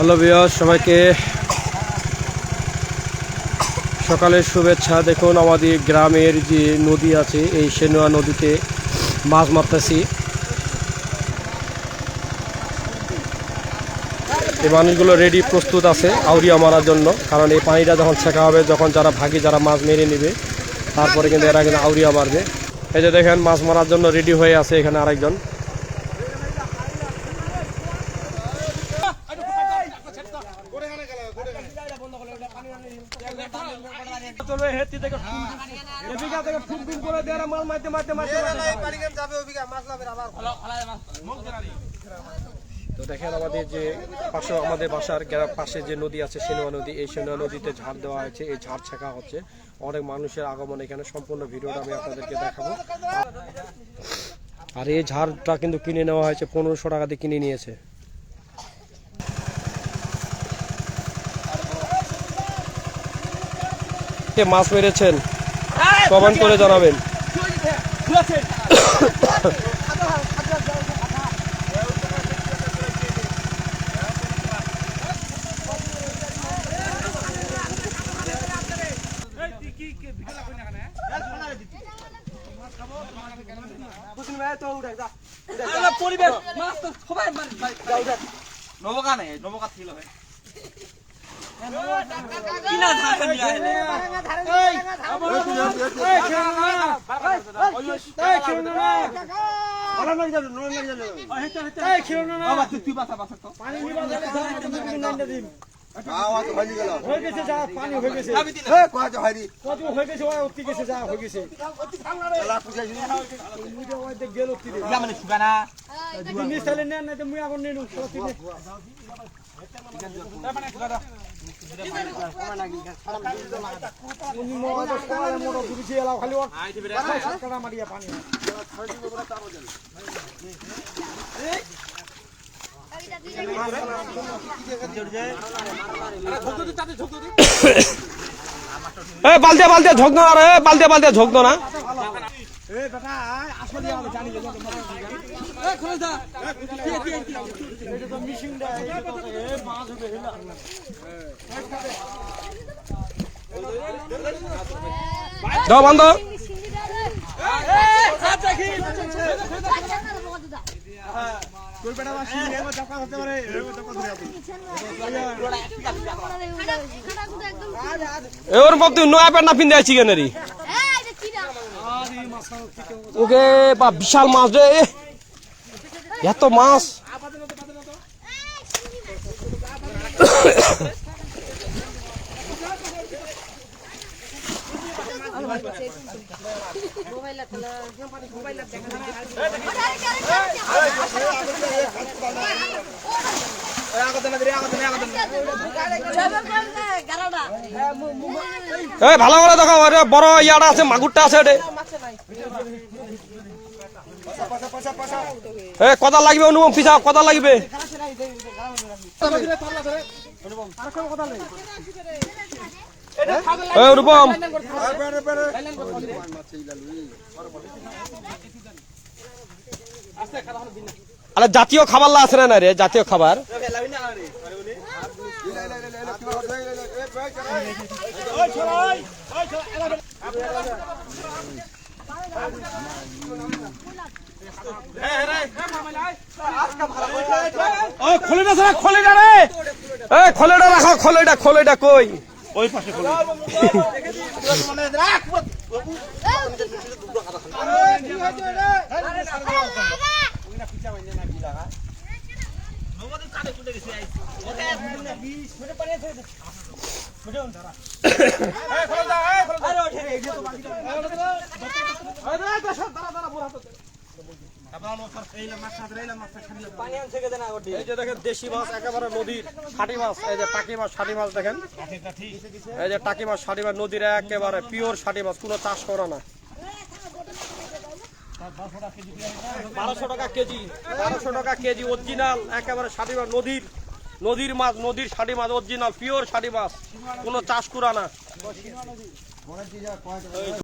Hello viewers, সবাইকে সকালের শুভেচ্ছা। দেখুন আমাদের গ্রামের যে নদী আছে, এই সেনুয়া নদীতে মাছ মারতেছি। এই মানুষগুলো রেডি প্রস্তুত আছে আউরিয়া মারার জন্য, কারণ এই পানিটা যখন ছেঁকা হবে, যখন যারা ভাগি যারা মাছ মেরে নেবে, তারপরে কিন্তু এরা কিন্তু আউরিয়া মারবে। এই যে দেখেন মাছ মারার জন্য রেডি হয়ে আছে এখানে আরেকজন। তো দেখেন আমাদের যে পাশে আমাদের বাসার পাশে যে নদী আছে সেনুয়া নদী, এই সেনুয়া নদীতে ঝাড় দেওয়া হয়েছে, এই ঝাড় ছেঁকা হচ্ছে। অনেক মানুষের আগমন এখানে, সম্পূর্ণ ভিডিওটা আমি আপনাদেরকে দেখাবো। আর এই ঝাড়টা কিন্তু কিনে নেওয়া হয়েছে 1500 টাকা দিয়ে কিনে নিয়েছে। মাছ মেরেছেন কমেন্ট করে জানাবেন। বালতিয়া বালতিয়া ঝোঁকনো না রে, বালতিয়া বালতিয়া ঝোঁকনো না। দাও বন্ধ। ওর বাপ তুই নয়া প্যান্ট না পিন্দে আছি কেন রে? ওকে বা বিশাল মাছ রে, এত মাছ। ভালো করে দেখো, বড় ইয়াটা আছে, মাগুরটা আছে। কথা লাগবে অনুপম, পিছা কথা লাগবে। অনুপম আরে জাতীয় খাবার আছে না রে, জাতীয় খাবার। খোলেটা রাখো, খোলেটা খোলেটা কই? ওই পাশে খোলে। দেশি মাছ একেবারে নদীর ষাটি মাছ, এই যে টাকি মাছ ষাটি মাছ দেখেন, এই যে টাকি মাছ ষাটি মাছ নদীর একেবারে পিওর ষাটি মাছ, কোনো চাষ করা না। 1200 টাকা কেজি, 1200 টাকা কেজি অরিজিনাল একেবারে ষাটি মাছ, নদীর মাছ, নদীর ষাটি মাছ, অরিজিনাল পিওর ষাটি মাছ, কোনো চাষ করা না।